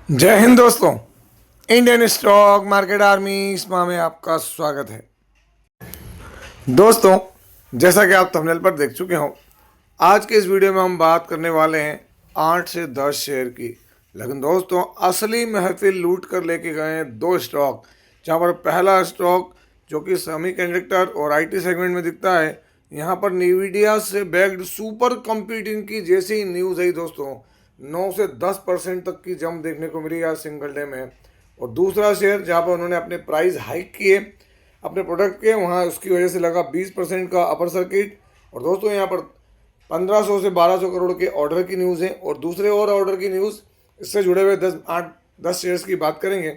जय हिंद दोस्तों। Indian stock market army इसमा में आपका स्वागत है। दोस्तों, जैसा कि आप थंबनेल पर देख चुके हो, आज के इस वीडियो में हम बात करने वाले हैं 8 से 10 शेयर की। लेकिन दोस्तों, असली महफिल लूट कर लेके गए हैं दो स्टॉक, जहां पर पहला स्टॉक जो कि सेमीकंडक्टर और आईटी सेगमेंट में दिखता है, यहां पर न्वीडिया से बैक्ड सुपर कंप्यूटिंग की जैसी न्यूज़ आई दोस्तों, 9 से 10% तक की जंप देखने को मिली आज सिंगल डे में। और दूसरा शेयर जहां पर उन्होंने अपने प्राइस हाइक किए अपने प्रोडक्ट के, वहां उसकी वजह से लगा 20% का अपर सर्किट। और दोस्तों, यहाँ पर 1500 से 1200 करोड़ के ऑर्डर की न्यूज़ है और दूसरे और ऑर्डर की न्यूज़ इससे जुड़े हुए 10 शेयर्स की बात करेंगे।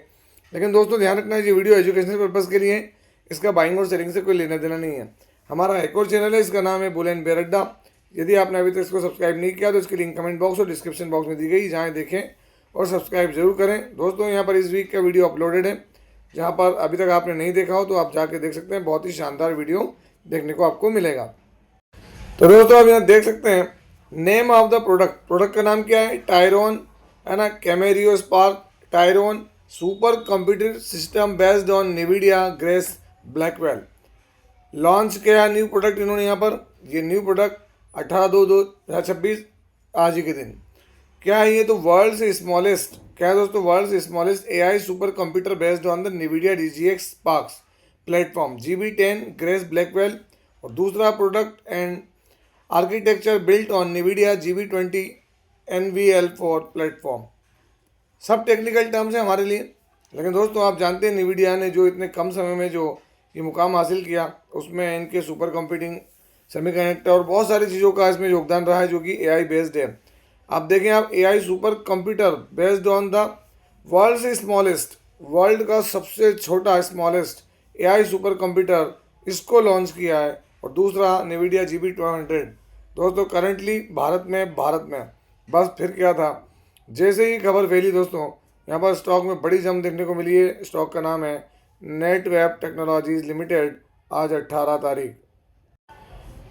लेकिन दोस्तों, ध्यान रखना, ये वीडियो एजुकेशनल पर्पज़ के लिए है, इसका बाइंग और सेलिंग से कोई लेना देना नहीं है। हमारा एक और चैनल है, इसका नाम है बुल एंड बेयर अड्डा। यदि आपने अभी तक इसको सब्सक्राइब नहीं किया तो इसकी लिंक कमेंट बॉक्स और डिस्क्रिप्शन बॉक्स में दी गई, जहाँ देखें और सब्सक्राइब जरूर करें। दोस्तों, यहाँ पर इस वीक का वीडियो अपलोडेड है, जहाँ पर अभी तक आपने नहीं देखा हो तो आप जाके देख सकते हैं। बहुत ही शानदार वीडियो देखने को आपको मिलेगा। तो दोस्तों, आप यहाँ देख सकते हैं नेम ऑफ द प्रोडक्ट का नाम क्या है, टायरोन है ना, Camarero Spark Tyrone super computer system based on Nvidia Grace Blackwell. Launch किया न्यू प्रोडक्ट इन्होंने यहाँ पर। ये न्यू प्रोडक्ट 18/2/2026 आज ही के दिन क्या है, ये तो वर्ल्ड से स्मॉलेस्ट क्या है दोस्तों, वर्ल्ड से smallest AI super computer based on the Nvidia DGX sparks platform GB10 Grace Blackwell. और दूसरा product and architecture built on Nvidia GB20 NVL4 platform. सब टेक्निकल टर्म्स हैं हमारे लिए, लेकिन दोस्तों आप जानते हैं निविडिया ने जो इतने कम समय में जो ये मुकाम हासिल किया, उसमें इनके सुपर कंप्यूटिंग, सेमीकंडक्टर और बहुत सारी चीज़ों का इसमें योगदान रहा है जो कि एआई बेस्ड है। आप देखें, आप AI super computer based on the world से स्मॉलेस्ट, वर्ल्ड का सबसे छोटा स्मॉलेस्ट एआई सुपर कंप्यूटर, इसको लॉन्च किया है। और दूसरा निविडिया GB200 दोस्तों करंटली भारत में बस फिर क्या था, जैसे ही खबर फैली दोस्तों, यहाँ पर स्टॉक में बड़ी जंप देखने को मिली है। स्टॉक का नाम है नेटवेब टेक्नोलॉजीज लिमिटेड, आज 18 तारीख।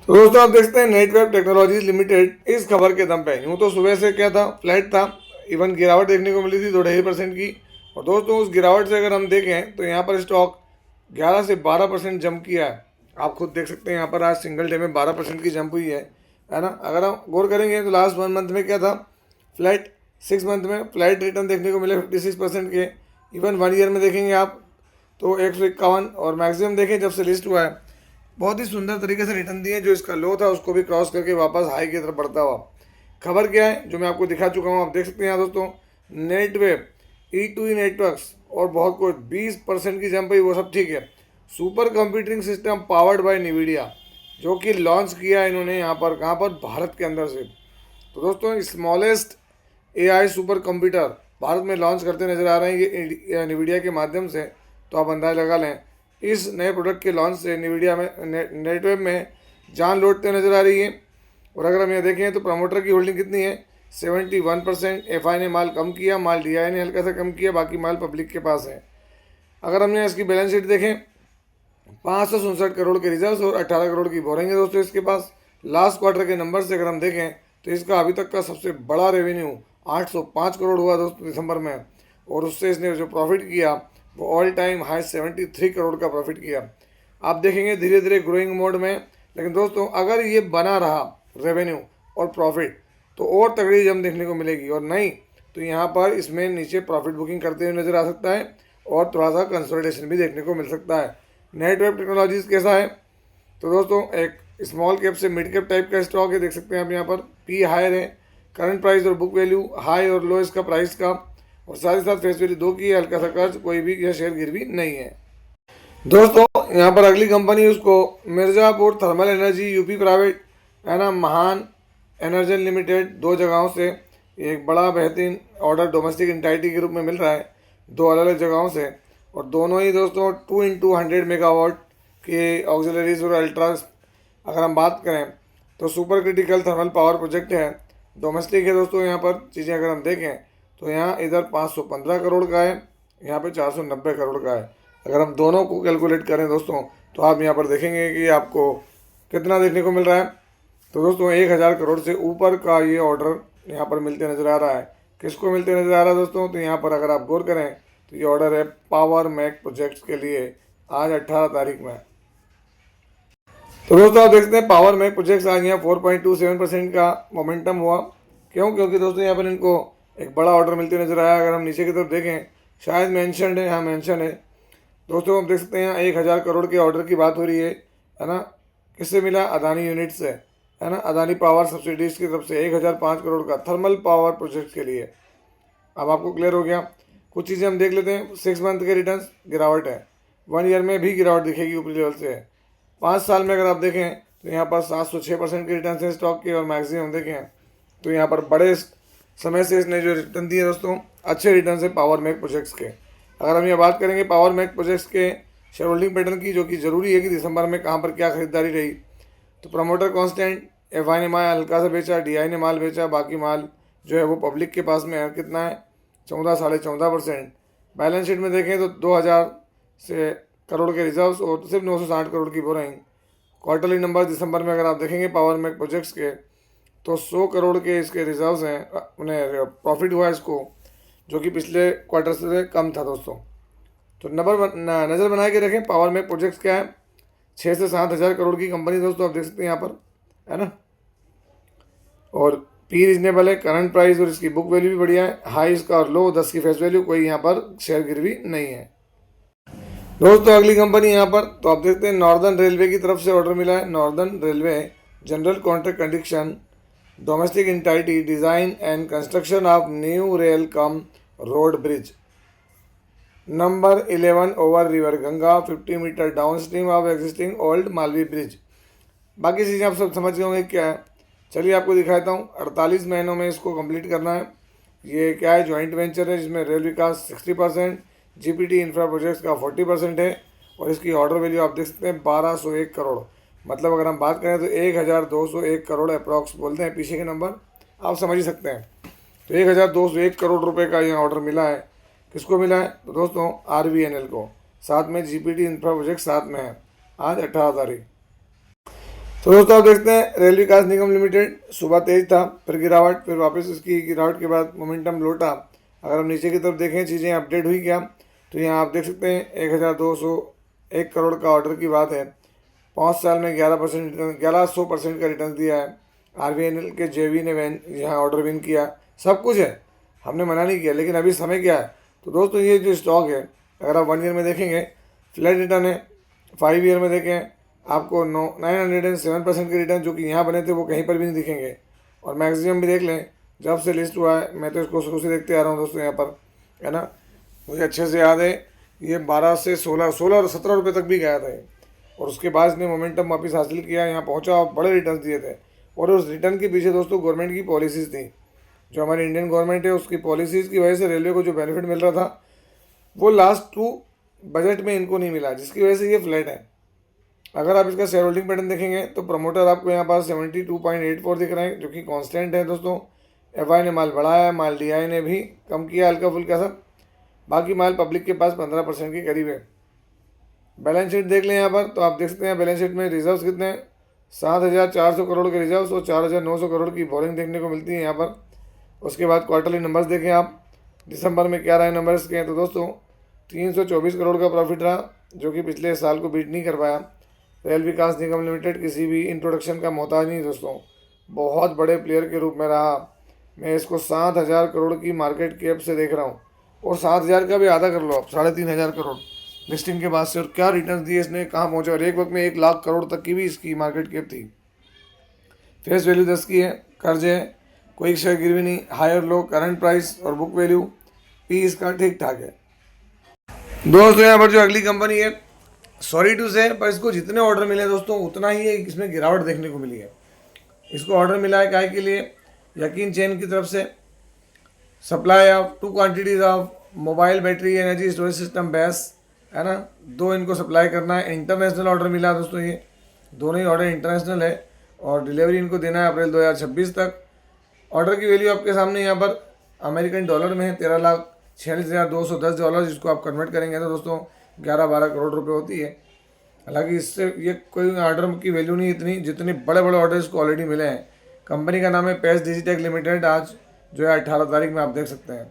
तो दोस्तों आप देखते हैं नेटवेब टेक्नोलॉजीज लिमिटेड इस खबर के दम पे, यूँ तो सुबह से क्या था, फ्लैट था, इवन गिरावट देखने को मिली थी 2.5% की। और दोस्तों उस गिरावट से अगर हम देखें तो यहाँ पर स्टॉक 11 से 12% जंप किया है। आप खुद देख सकते हैं, यहाँ पर आज सिंगल डे में 12% की जंप हुई है ना। अगर हम गौर करेंगे तो लास्ट 1 मंथ में क्या था, फ्लैट, 6 मंथ में फ्लैट रिटर्न देखने को मिले 56% के। इवन 1 ईयर में देखेंगे आप तो 151, और मैक्सिमम देखें जब से लिस्ट हुआ है, बहुत ही सुंदर तरीके से रिटर्न दिए। जो इसका लो था उसको भी क्रॉस करके वापस हाई की तरफ बढ़ता हुआ। खबर क्या है जो मैं आपको दिखा चुका हूँ, आप देख सकते हैं यहाँ दोस्तों, नेटवेब, E2E नेटवर्क्स और बहुत कुछ 20% की जंप हुई, वो सब ठीक है। Super computing system powered by Nvidia जो कि लॉन्च किया इन्होंने यहाँ पर, कहाँ पर, भारत के अंदर से। तो दोस्तों smallest AI super computer Bharat में लॉन्च करते नज़र आ रहे हैं ये निविडिया के माध्यम से। तो आप अंदाज़ा लगा लें, इस नए प्रोडक्ट के लॉन्च से निविडिया में नेटवेब में जान लौटते नज़र आ रही है। और अगर हम ये देखें तो प्रमोटर की होल्डिंग कितनी है, 71%। एफआई ने माल कम किया, माल डीआई ने हल्का सा कम किया, बाकी माल पब्लिक के पास है। अगर हमने इसकी बैलेंस शीट देखें, 567 करोड़ के रिजर्व और 18 करोड़ की बोरिंग है दोस्तों इसके पास। लास्ट क्वार्टर के नंबर से अगर हम देखें तो इसका अभी तक का सबसे बड़ा रेवेन्यू 805 करोड़ हुआ दोस्तों दिसंबर में। और उससे इसने जो प्रॉफिट किया वो ऑल टाइम हाई 73 करोड़ का प्रॉफिट किया। आप देखेंगे धीरे धीरे ग्रोइंग मोड में। लेकिन दोस्तों अगर ये बना रहा रेवेन्यू और प्रॉफिट तो और तगड़ी जम देखने को मिलेगी, और नहीं तो यहाँ पर इसमें नीचे प्रॉफिट बुकिंग करते हुए नज़र आ सकता है और थोड़ा सा कंसोलिडेशन भी देखने को मिल सकता है। नेटवेब टेक्नोलॉजीज़ कैसा है, तो दोस्तों एक स्मॉल कैप से मिड कैप टाइप का स्टॉक है, देख सकते हैं आप यहाँ पर। पी हायर है, करंट प्राइस और बुक वैल्यू हाई और लो इसका प्राइस का, और साथ ही साथ फेस वैल्यू 2 की है, हल्का सा कर्ज, कोई भी यह शेयर गिरवी नहीं है दोस्तों। यहाँ पर अगली कंपनी उसको Mirzapur thermal energy UP private है ना, महान एनर्जन लिमिटेड, 2 जगहों से एक बड़ा बेहतरीन ऑर्डर डोमेस्टिक इंटाइटी के रूप में मिल रहा है, 2 अलग अलग जगहों से। और दोनों ही दोस्तों 2x100 मेगावाट के ऑक्सिलरीज और अल्ट्रास अगर हम बात करें तो super critical thermal power project है, डोमेस्टिक है दोस्तों। यहाँ पर चीज़ें अगर हम देखें तो यहाँ इधर 515 करोड़ का है, यहाँ पे 490 करोड़ का है। अगर हम दोनों को कैलकुलेट करें दोस्तों तो आप यहाँ पर देखेंगे कि आपको कितना देखने को मिल रहा है। तो दोस्तों 1000 करोड़ से ऊपर का ये ऑर्डर यहाँ पर मिलते नज़र आ रहा है। किसको मिलते नजर आ रहा है दोस्तों? तो यहाँ पर अगर आप गौर करें तो ये ऑर्डर है पावर मैक प्रोजेक्ट्स के लिए आज 18 तारीख में। तो दोस्तों आप देख सकते हैं पावर मैक प्रोजेक्ट्स आज यहाँ 4.27% का मोमेंटम हुआ। क्यों? क्योंकि दोस्तों यहाँ पर इनको एक बड़ा ऑर्डर मिलते नजर आया। अगर हम नीचे की तरफ देखें, शायद मेंशन है, हाँ मेंशन है दोस्तों। आप देख सकते हैं यहाँ 1000 करोड़ के ऑर्डर की बात हो रही है ना। किससे मिला? अदानी यूनिट से, है ना, अदानी पावर सब्सिडीज की तरफ से 1005 करोड़ का थर्मल पावर प्रोजेक्ट के लिए। अब आपको क्लियर हो गया। कुछ चीज़ें हम देख लेते हैं। 6 मंथ के रिटर्न गिरावट है, 1 ईयर में भी गिरावट दिखेगी ऊपरी लेवल से। 5 साल में अगर आप देखें तो यहाँ पर 706% के रिटर्न है स्टॉक के। और मैक्सिमम देखें तो यहाँ पर बड़े समय से इसने जो रिटर्न दिए दोस्तों, अच्छे रिटर्न है पावर मैक प्रोजेक्ट्स के। अगर हम ये बात करेंगे पावर मैक प्रोजेक्ट्स के शेयर होल्डिंग पैटर्न की, जो कि ज़रूरी है कि दिसंबर में कहाँ पर क्या खरीदारी रही, तो प्रमोटर कांस्टेंट, एफआई ने माल हल्का सा बेचा, डीआई ने माल बेचा, बाकी माल जो है वो पब्लिक के पास में है। कितना है? 14.5%। बैलेंस शीट में देखें तो 2000 से करोड़ के रिजर्व्स और सिर्फ 960 करोड़ की बोरिंग। क्वार्टरली नंबर दिसंबर में अगर आप देखेंगे पावर मैक प्रोजेक्ट्स के, तो 100 करोड़ के इसके रिजर्व्स हैं, उन्हें प्रॉफिट हुआ इसको, जो कि पिछले क्वार्टर से कम था दोस्तों। तो नज़र बना के रखें पावर मैक प्रोजेक्ट्स क्या है। 6 से 7 हज़ार करोड़ की कंपनी दोस्तों, आप देख सकते हैं यहाँ पर, है ना। और पी रीजनेबल है, करंट प्राइस और इसकी बुक वैल्यू भी बढ़िया है। हाई इसका और लो 10 की फेस वैल्यू, कोई यहाँ पर शेयर गिरवी नहीं है दोस्तों। अगली कंपनी यहाँ पर तो आप देखते हैं नॉर्दर्न रेलवे की तरफ से ऑर्डर मिला है। Northern Railway general contract condition domestic entity design and construction of new rail cum road bridge number 11 over river Ganga 50 metre downstream of existing old Malviya bridge. बाकी चीज़ें आप सब समझ गए होंगे क्या है। चलिए आपको दिखाता हूँ। 48 महीनों में इसको कंप्लीट करना है। ये क्या है? जॉइंट वेंचर है जिसमें रेल विकास 60%, जीपीटी इंफ्रा प्रोजेक्ट्स का 40% है। और इसकी ऑर्डर वैल्यू आप देख सकते हैं 1201 करोड़। मतलब अगर हम बात करें तो 1201 करोड़ अप्रॉक्स बोलते हैं पीछे के नंबर, आप समझ ही सकते हैं। तो 1201 करोड़ रुपए का यहाँ ऑर्डर मिला है। किसको मिला है? तो दोस्तों आरवीएनएल को, साथ में जीपीटी इंफ्रा प्रोजेक्ट साथ में है आज 18 तारीख। तो दोस्तों आप देखते हैं रेल विकास निगम लिमिटेड सुबह तेज था, फिर गिरावट, फिर वापस इसकी गिरावट के बाद मोमेंटम लौटा। अगर हम नीचे की तरफ देखें चीज़ें अपडेट हुई क्या, तो यहाँ आप देख सकते हैं 1201 करोड़ का ऑर्डर की बात है। 5 साल में 11% रिटर्न, 1100% का रिटर्न दिया है। आरवीएनएल के जेवी ने यहाँ ऑर्डर विन किया, सब कुछ है, हमने मना नहीं किया। लेकिन अभी समय क्या है? तो दोस्तों ये जो स्टॉक है, अगर आप 1 ईयर में देखेंगे फ्लैट रिटर्न है, 5 ईयर में देखें आपको 907% के रिटर्न जो कि यहाँ बने थे वो कहीं पर भी नहीं दिखेंगे। और मैक्सिमम भी देख लें, जब से लिस्ट हुआ है, मैं तो इसको शुरू से देखते आ रहा हूँ दोस्तों यहाँ पर, है ना। मुझे अच्छे से याद है ये 12 से 16 और 17 रुपये तक भी गया था। और उसके बाद इसने मोमेंटम वापस हासिल किया, यहाँ पहुँचा और बड़े रिटर्न दिए थे। और उस रिटर्न के पीछे दोस्तों गवर्नमेंट की पॉलिसीज़ थी, जो हमारी इंडियन गवर्नमेंट है उसकी पॉलिसीज़ की वजह से रेलवे को जो बेनिफिट मिल रहा था वो लास्ट 2 बजट में इनको नहीं मिला, जिसकी वजह से ये फ्लैट है। अगर आप इसका शेयर होल्डिंग पैटर्न देखेंगे तो प्रमोटर आपको यहाँ पास 72.84 दिख रहे हैं, जो कि कांस्टेंट है दोस्तों। एफआई ने माल बढ़ाया है, माल डीआई ने भी कम किया हल्का फुल्का सा, बाकी माल पब्लिक के पास 15% के करीब है। बैलेंस शीट देख लें यहाँ पर तो आप देख सकते हैं बैलेंस शीट में रिजर्व्स कितने हैं, 7400 करोड़ के रिजर्व्स और 4900 करोड़ की बोरिंग देखने को मिलती है यहाँ पर। उसके बाद क्वार्टरली नंबर्स देखें आप, दिसंबर में क्या रहे नंबर्स के, तो दोस्तों 324 करोड़ का प्रॉफिट रहा, जो कि पिछले साल को बीट नहीं कर पाया। रेल विकास निगम लिमिटेड किसी भी इंट्रोडक्शन का मोहताज नहीं दोस्तों, बहुत बड़े प्लेयर के रूप में रहा। मैं इसको 7000 करोड़ की मार्केट कैप से देख रहा हूँ, और 7000 का भी आधा कर लो आप, 3500 करोड़ लिस्टिंग के बाद से। और क्या रिटर्न दिए इसने, कहाँ पहुँचा, और एक वक्त में 1 लाख करोड़ तक की भी इसकी मार्केट कैप थी। फेस वैल्यू 10 की है, कर्ज है, कोई शेयर गिरवी नहीं, हायर लो करंट प्राइस और बुक वैल्यू, पी इसका ठीक ठाक है दोस्तों। यहाँ पर जो अगली कंपनी है, सॉरी टू से, पर इसको जितने ऑर्डर मिले दोस्तों उतना ही इसमें गिरावट देखने को मिली है। इसको ऑर्डर मिला है काय के लिए? यकीन चेन की तरफ से, supply of 2 quantities of mobile battery energy storage system BESS, है ना, 2 इनको सप्लाई करना है। इंटरनेशनल ऑर्डर मिला दोस्तों, ये दोनों ही ऑर्डर इंटरनेशनल है और डिलीवरी इनको देना है अप्रैल 2026 तक। ऑर्डर की वैल्यू आपके सामने यहाँ पर अमेरिकन डॉलर में है, 13,46,210 जिसको आप कन्वर्ट करेंगे तो दोस्तों 11-12 करोड़ रुपए होती है। हालांकि इससे ये कोई ऑर्डर की वैल्यू नहीं इतनी जितने बड़े बड़े ऑर्डर इसको ऑलरेडी मिले हैं। कंपनी का नाम है पेस डिजिटेक लिमिटेड। आज जो है 18 तारीख में आप देख सकते हैं।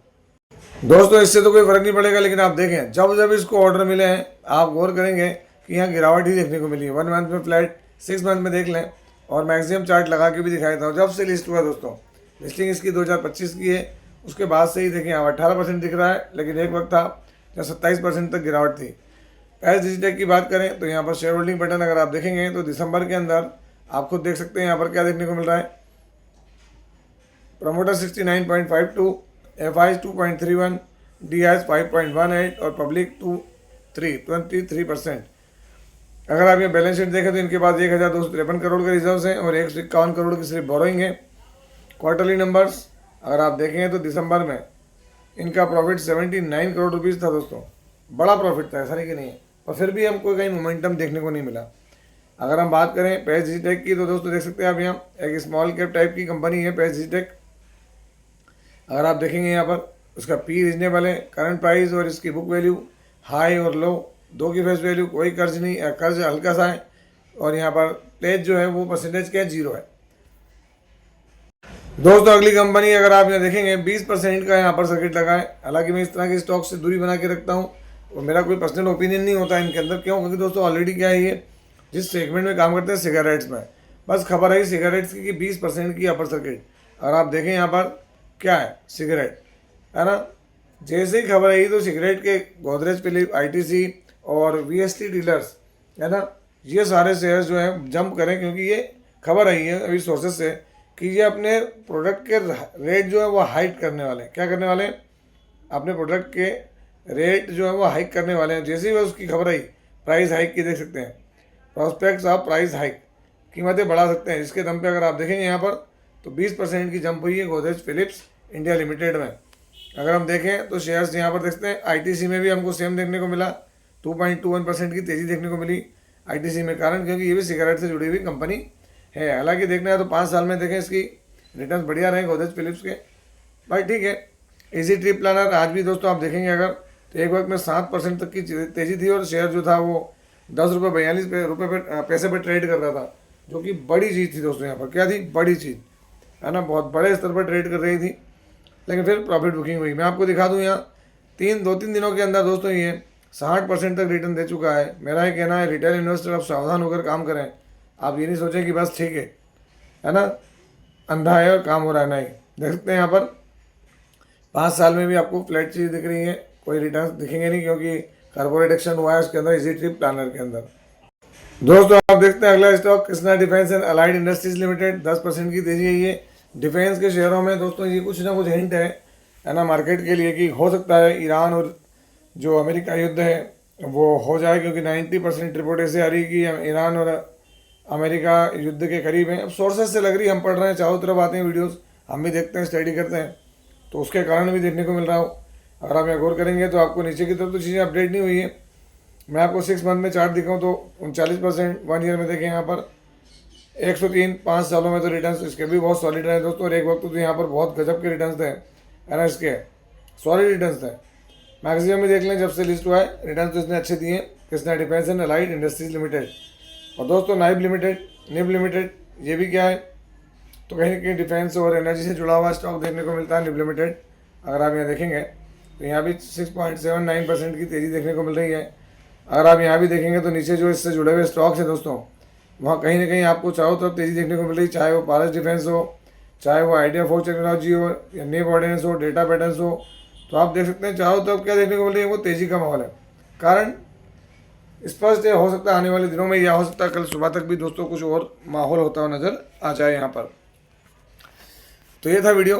दोस्तों इससे तो कोई फर्क नहीं पड़ेगा, लेकिन आप देखें जब जब इसको ऑर्डर मिले हैं आप गौर करेंगे कि यहाँ गिरावट ही देखने को मिली है। 1 मंथ में फ्लैट, 6 मंथ में देख लें, और मैक्सिमम चार्ट लगा के भी दिखाया था। जब से लिस्ट हुआ दोस्तों, लिस्टिंग इसकी 2025 की है, उसके बाद से ही देखें आप 18% दिख रहा है, लेकिन एक वक्त था जब 27% तक गिरावट थी। एस डिजिटेक की बात करें तो यहाँ पर शेयर होल्डिंग पैटर्न अगर आप देखेंगे तो दिसंबर के अंदर आप खुद देख सकते हैं यहाँ पर क्या देखने को मिल रहा है। प्रमोटर 69.52, FIs 2.31, DIs 5.18 और पब्लिक 23%। अगर आप ये बैलेंस शीट देखें तो इनके पास 1253 करोड़ के रिजर्व्स हैं और 151 करोड़ की सिर्फ बोरोइंग है। क्वार्टरली नंबर्स अगर आप देखें तो दिसंबर में इनका प्रॉफिट 79 करोड़ रुपीज़ था दोस्तों, बड़ा प्रॉफिट था, ऐसा नहीं कि नहीं है, और फिर भी हमको कहीं मोमेंटम देखने को नहीं मिला। अगर हम बात करें पेज डिजिटेक की तो दोस्तों देख सकते हैं आप यहाँ एक स्मॉल कैप टाइप की कंपनी है पेज डिजिटेक। अगर आप देखेंगे यहाँ पर उसका पी रीजनेबल है, करंट प्राइस और इसकी बुक वैल्यू हाई और लो, दो की फेस वैल्यू, कोई कर्ज नहीं, कर्ज हल्का सा है, और यहाँ पर प्लेज जो है वो परसेंटेज क्या 0 है। दोस्तों अगली कंपनी अगर आप यहाँ देखेंगे 20% का यहाँ पर सर्किट लगा है। हालांकि मैं इस तरह के स्टॉक से दूरी बना के रखता हूँ और मेरा कोई पर्सनल ओपिनियन नहीं होता इनके अंदर। क्यों? क्योंकि दोस्तों ऑलरेडी क्या है, ये जिस सेगमेंट में काम करते हैं सिगरेट्स में, बस खबर है सिगरेट्स की कि 20% की अपर सर्किट। अगर आप देखें यहाँ पर क्या है, सिगरेट है ना, जैसे ही खबर आई तो सिगरेट के गोदरेज फिलिप, ITC और VST डीलर्स है ना, ये सारे शेयर्स जो है जंप करें, क्योंकि ये खबर आई है अभी सोर्सेज से कि ये अपने प्रोडक्ट के रेट जो है वो हाइक करने वाले हैं। क्या करने वाले हैं? अपने प्रोडक्ट के रेट जो है वो हाइक करने वाले हैं। जैसे ही वह उसकी खबर आई, प्राइस हाइक की देख सकते हैं, प्रॉस्पेक्ट्स ऑफ प्राइस हाइक, कीमतें बढ़ा सकते हैं। इसके दम पे अगर आप देखेंगे यहाँ पर तो 20% की जंप हुई है गोदरेज फिलिप्स इंडिया लिमिटेड में। अगर हम देखें तो शेयर्स यहाँ पर देखते हैं ITC में भी हमको सेम देखने को मिला, 2.21% की तेज़ी देखने को मिली ITC में। कारण क्योंकि ये भी सिगरेट से जुड़ी हुई कंपनी है। हालांकि देखना है तो 5 साल में देखें इसकी रिटर्न बढ़िया रहे गोदरेज फिलिप्स के, भाई ठीक है। इजी ट्रिप प्लानर आज भी दोस्तों आप देखेंगे अगर तो एक वक्त में 7% तक की तेज़ी थी और शेयर जो था वो 10 रुपये 42 पैसे पर ट्रेड कर रहा था, जो कि बड़ी चीज़ थी दोस्तों। यहाँ पर क्या थी, बड़ी चीज़ है ना, बहुत बड़े स्तर पर ट्रेड कर रही थी, लेकिन फिर प्रॉफिट बुकिंग हुई। मैं आपको दिखा दूँ यहाँ 2-3 दिनों के अंदर दोस्तों ये 60% तक रिटर्न दे चुका है। मेरा ये कहना है रिटेल इन्वेस्टर अब सावधान होकर काम करें। आप ये नहीं सोचें कि बस ठीक है ना, अंधा है और काम हो रहा है, नहीं। देख सकते हैं यहाँ पर 5 साल में भी आपको फ्लैट चीज़ दिख रही है, कोई रिटर्न दिखेंगे नहीं, क्योंकि कॉर्पोरेट एक्शन हुआ है उसके अंदर, इजी ट्रिप प्लानर के अंदर। दोस्तों आप देखते हैं अगला stock Krishna defence and allied industries limited, 10% की तेजी है ये। डिफेंस के शेयरों में दोस्तों ये कुछ ना कुछ हिंट है ना मार्केट के लिए कि हो सकता है ईरान और जो अमेरिका युद्ध है वो हो जाए, क्योंकि 90% रिपोर्ट ऐसे आ रही कि ईरान और अमेरिका युद्ध के करीब हैं। अब सोर्सेज से लग रही है, हम पढ़ रहे हैं, चारों तरफ आते हैं वीडियोस, हम भी देखते हैं, स्टडी करते हैं, तो उसके कारण भी देखने को मिल रहा हो। अगर आप यहाँ गौर करेंगे तो आपको नीचे की तरफ तो चीज़ें अपडेट नहीं हुई है। मैं आपको 6 मंथ में चार्ट दिखाऊँ तो 39%, 1 ईयर में देखें यहाँ पर 103, 5 सालों में तो रिटर्न इसके भी बहुत सॉलिड रहे दोस्तों। और एक वक्त तो यहाँ पर बहुत गजब के रिटर्न थे, है ना, इसके सॉलिड रिटर्न थे। मैक्सिमम में देख लें जब से लिस्ट हुआ है, रिटर्न तो इसने अच्छे दिए Krishna defence and allied industries limited. और दोस्तों निब लिमिटेड ये भी क्या है, तो कहीं ना कहीं डिफेंस और एनर्जी से जुड़ा हुआ स्टॉक देखने को मिलता है निब लिमिटेड। अगर आप यहाँ देखेंगे तो यहाँ भी 6.79% की तेज़ी देखने को मिल रही है। अगर आप यहाँ भी देखेंगे तो नीचे जो इससे जुड़े हुए स्टॉक्स हैं दोस्तों, वहाँ कहीं ना कहीं आपको चारों तरफ तेज़ी देखने को मिल रही है, चाहे वो पारस डिफेंस हो, चाहे वो आइडिया फोर्स टेक्नोलॉजी हो, या नेव ऑर्डिनेंस हो, डेटा पैटर्न्स हो, तो आप देख सकते हैं चारों तरफ क्या देखने को मिल रही है, वो तेज़ी का माहौल है। कारण स्पष्ट है, हो सकता है आने वाले दिनों में या हो सकता है कल सुबह तक भी दोस्तों कुछ और माहौल होता हुआ नज़र आ जाए यहाँ पर। तो ये था वीडियो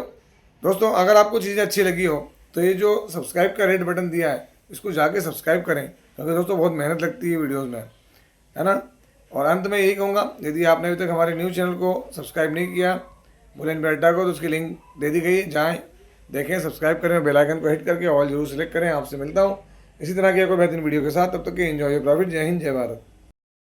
दोस्तों। अगर आपको चीज़ें अच्छी लगी हो तो ये जो सब्सक्राइब का रेड बटन दिया है इसको जाके सब्सक्राइब करें, क्योंकि दोस्तों बहुत मेहनत लगती है वीडियोज़ में, है ना। और अंत में यही कहूँगा, यदि आपने अभी तक हमारे न्यूज़ चैनल को सब्सक्राइब नहीं किया बुलेन बेटा को, तो उसकी लिंक दे दी गई है, जाएँ देखें, सब्सक्राइब करें, बेल आइकन को हिट करके ऑल जरूर सेलेक्ट करें। आपसे मिलता हूँ इसी तरह की कोई बेहतरीन वीडियो के साथ, तब तक के एंजॉय प्रॉफिट। जय हिंद, जय भारत।